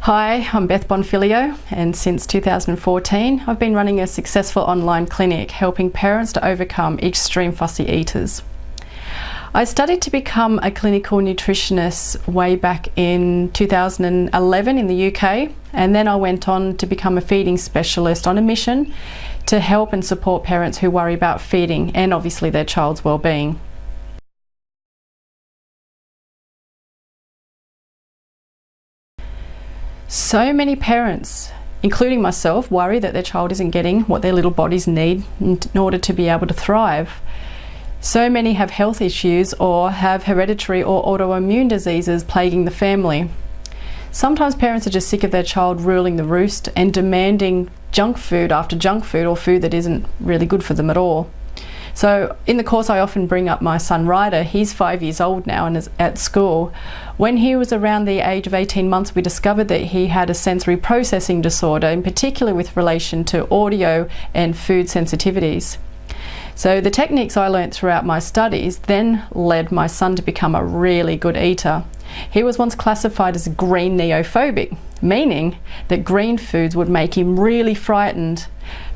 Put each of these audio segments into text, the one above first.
Hi, I'm Beth Bonfilio, and since 2014 I've been running a successful online clinic helping parents to overcome extreme fussy eaters. I studied to become a clinical nutritionist way back in 2011 in the UK, and then I went on to become a feeding specialist on a mission to help and support parents who worry about feeding and obviously their child's well-being. So many parents, including myself, worry that their child isn't getting what their little bodies need in order to be able to thrive. So many have health issues or have hereditary or autoimmune diseases plaguing the family. Sometimes parents are just sick of their child ruling the roost and demanding junk food after junk food, or food that isn't really good for them at all. So in the course I often bring up my son Ryder. He's 5 years old now and is at school. When he was around the age of 18 months, we discovered that he had a sensory processing disorder, in particular with relation to audio and food sensitivities. So the techniques I learnt throughout my studies then led my son to become a really good eater. He was once classified as green neophobic, meaning that green foods would make him really frightened.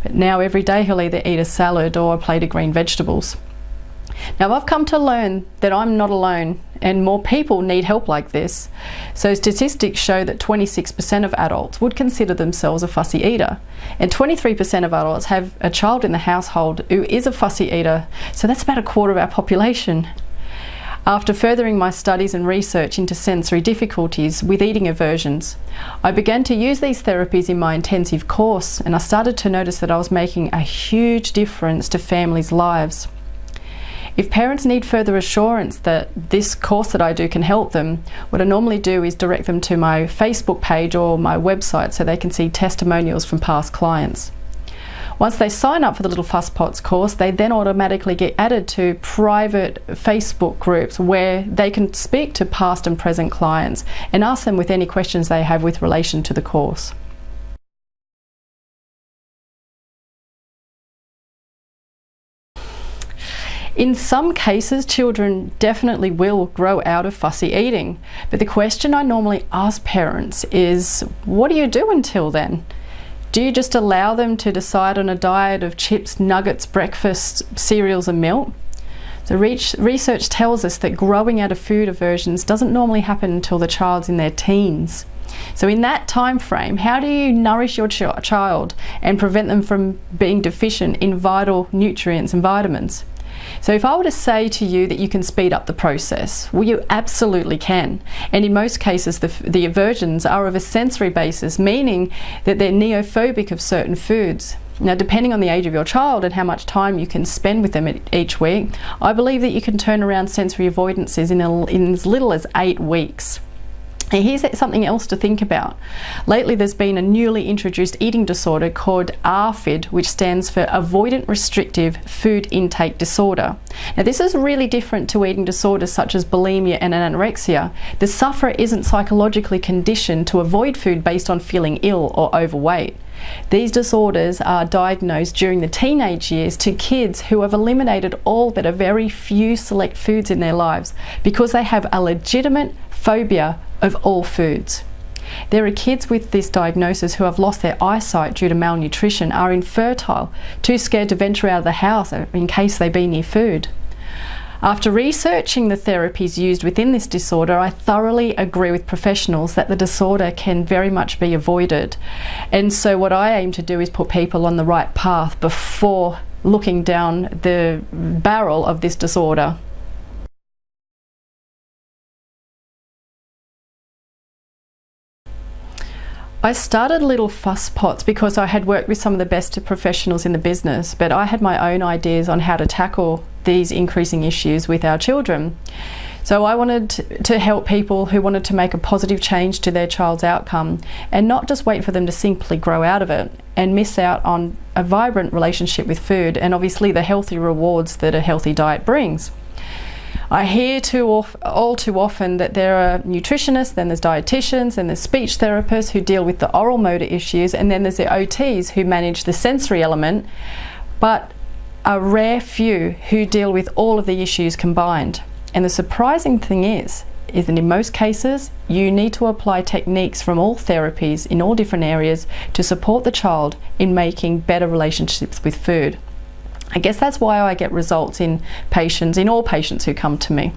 But now every day he'll either eat a salad or a plate of green vegetables. Now I've come to learn that I'm not alone, and more people need help like this. So statistics show that 26% of adults would consider themselves a fussy eater, and 23% of adults have a child in the household who is a fussy eater. So that's about a quarter of our population. After furthering my studies and research into sensory difficulties with eating aversions, I began to use these therapies in my intensive course, and I started to notice that I was making a huge difference to families' lives. If parents need further assurance that this course that I do can help them, what I normally do is direct them to my Facebook page or my website so they can see testimonials from past clients. Once they sign up for the Little Fuss Pots course, they then automatically get added to private Facebook groups where they can speak to past and present clients and ask them with any questions they have with relation to the course. In some cases, children definitely will grow out of fussy eating, but the question I normally ask parents is, what do you do until then? Do you just allow them to decide on a diet of chips, nuggets, breakfast, cereals and milk? So research tells us that growing out of food aversions doesn't normally happen until the child's in their teens. So in that time frame, how do you nourish your child and prevent them from being deficient in vital nutrients and vitamins? So if I were to say to you that you can speed up the process, well, you absolutely can. And in most cases, the aversions are of a sensory basis, meaning that they're neophobic of certain foods. Now, depending on the age of your child and how much time you can spend with them each week, I believe that you can turn around sensory avoidances in as little as 8 weeks. And here's something else to think about. Lately there's been a newly introduced eating disorder called ARFID, which stands for Avoidant Restrictive Food Intake Disorder. Now this is really different to eating disorders such as bulimia and anorexia. The sufferer isn't psychologically conditioned to avoid food based on feeling ill or overweight. These disorders are diagnosed during the teenage years to kids who have eliminated all but a very few select foods in their lives because they have a legitimate phobia of all foods. There are kids with this diagnosis who have lost their eyesight due to malnutrition, are infertile, too scared to venture out of the house in case they be near food. After researching the therapies used within this disorder, I thoroughly agree with professionals that the disorder can very much be avoided. And so what I aim to do is put people on the right path before looking down the barrel of this disorder. I started Little Fuss Pots because I had worked with some of the best professionals in the business, but I had my own ideas on how to tackle these increasing issues with our children. So I wanted to help people who wanted to make a positive change to their child's outcome and not just wait for them to simply grow out of it and miss out on a vibrant relationship with food and obviously the healthy rewards that a healthy diet brings. I hear all too often that there are nutritionists, then there's dietitians, and there's speech therapists who deal with the oral motor issues, and then there's the OTs who manage the sensory element, but a rare few who deal with all of the issues combined. And the surprising thing is is that in most cases, you need to apply techniques from all therapies in all different areas to support the child in making better relationships with food. I guess that's why I get results in all patients who come to me.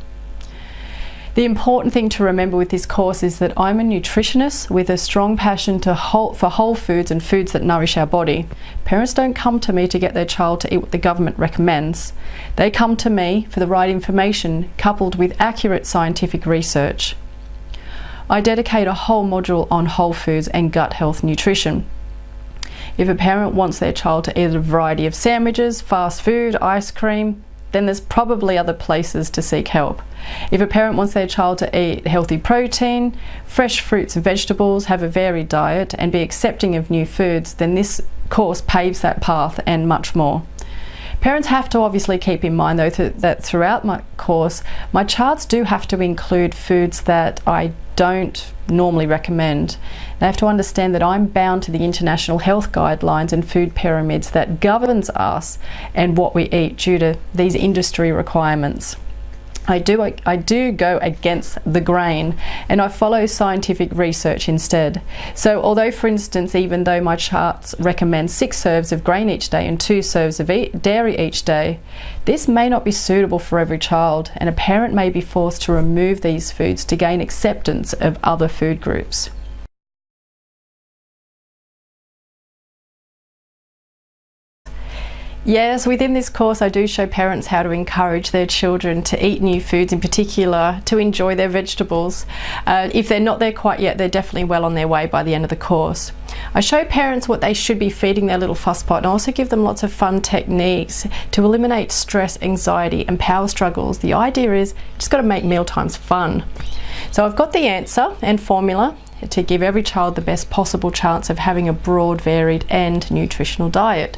The important thing to remember with this course is that I'm a nutritionist with a strong passion for whole foods and foods that nourish our body. Parents don't come to me to get their child to eat what the government recommends. They come to me for the right information coupled with accurate scientific research. I dedicate a whole module on whole foods and gut health nutrition. If a parent wants their child to eat a variety of sandwiches, fast food, ice cream, then there's probably other places to seek help. If a parent wants their child to eat healthy protein, fresh fruits and vegetables, have a varied diet, and be accepting of new foods, then this course paves that path and much more. Parents have to obviously keep in mind though that throughout my course, my charts do have to include foods that I don't normally recommend. They have to understand that I'm bound to the international health guidelines and food pyramids that governs us and what we eat due to these industry requirements. I do go against the grain and I follow scientific research instead. So although, for instance, even though my charts recommend 6 serves of grain each day and 2 serves of dairy each day, this may not be suitable for every child, and a parent may be forced to remove these foods to gain acceptance of other food groups. Yes, within this course I do show parents how to encourage their children to eat new foods, in particular to enjoy their vegetables. If they're not there quite yet, they're definitely well on their way by the end of the course. I show parents what they should be feeding their little fuss pot, and I also give them lots of fun techniques to eliminate stress, anxiety and power struggles. The idea is just got to make mealtimes fun. So I've got the answer and formula to give every child the best possible chance of having a broad, varied and nutritional diet.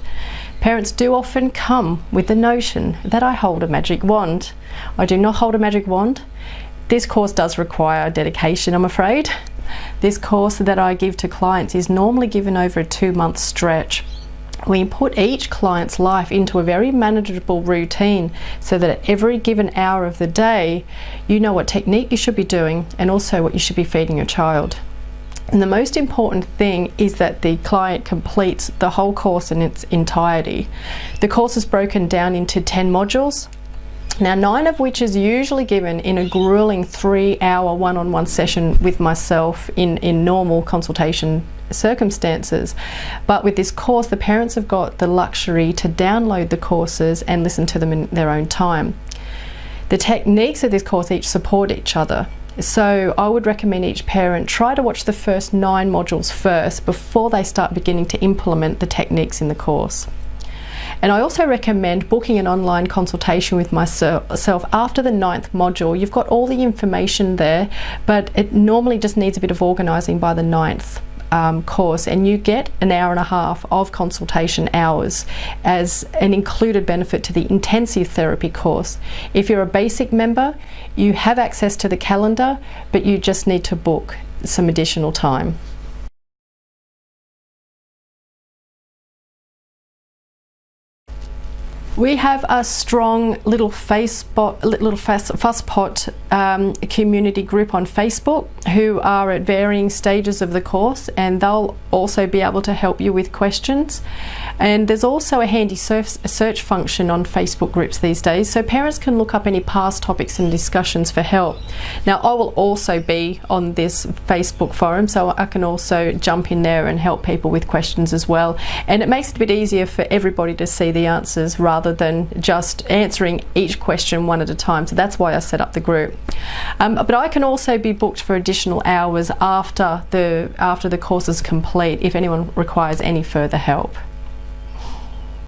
Parents do often come with the notion that I hold a magic wand. I do not hold a magic wand. This course does require dedication, I'm afraid. This course that I give to clients is normally given over a 2-month stretch. We put each client's life into a very manageable routine so that at every given hour of the day, you know what technique you should be doing and also what you should be feeding your child. And the most important thing is that the client completes the whole course in its entirety. The course is broken down into 10 modules. Now 9 of which is usually given in a grueling 3-hour one-on-one session with myself in normal consultation circumstances. But with this course, the parents have got the luxury to download the courses and listen to them in their own time. The techniques of this course each support each other. So I would recommend each parent try to watch the first 9 modules first before they start beginning to implement the techniques in the course. And I also recommend booking an online consultation with myself after the 9th module. You've got all the information there, but it normally just needs a bit of organising by the 9th course, and you get an hour and a half of consultation hours as an included benefit to the intensive therapy course. If you're a basic member, you have access to the calendar, but you just need to book some additional time. We have a strong little Fusspot community group on Facebook who are at varying stages of the course, and they'll also be able to help you with questions. And there's also a handy search function on Facebook groups these days, so parents can look up any past topics and discussions for help. Now I will also be on this Facebook forum, so I can also jump in there and help people with questions as well. And it makes it a bit easier for everybody to see the answers rather than just answering each question one at a time. So that's why I set up the group. But I can also be booked for additional hours after the course is complete if anyone requires any further help.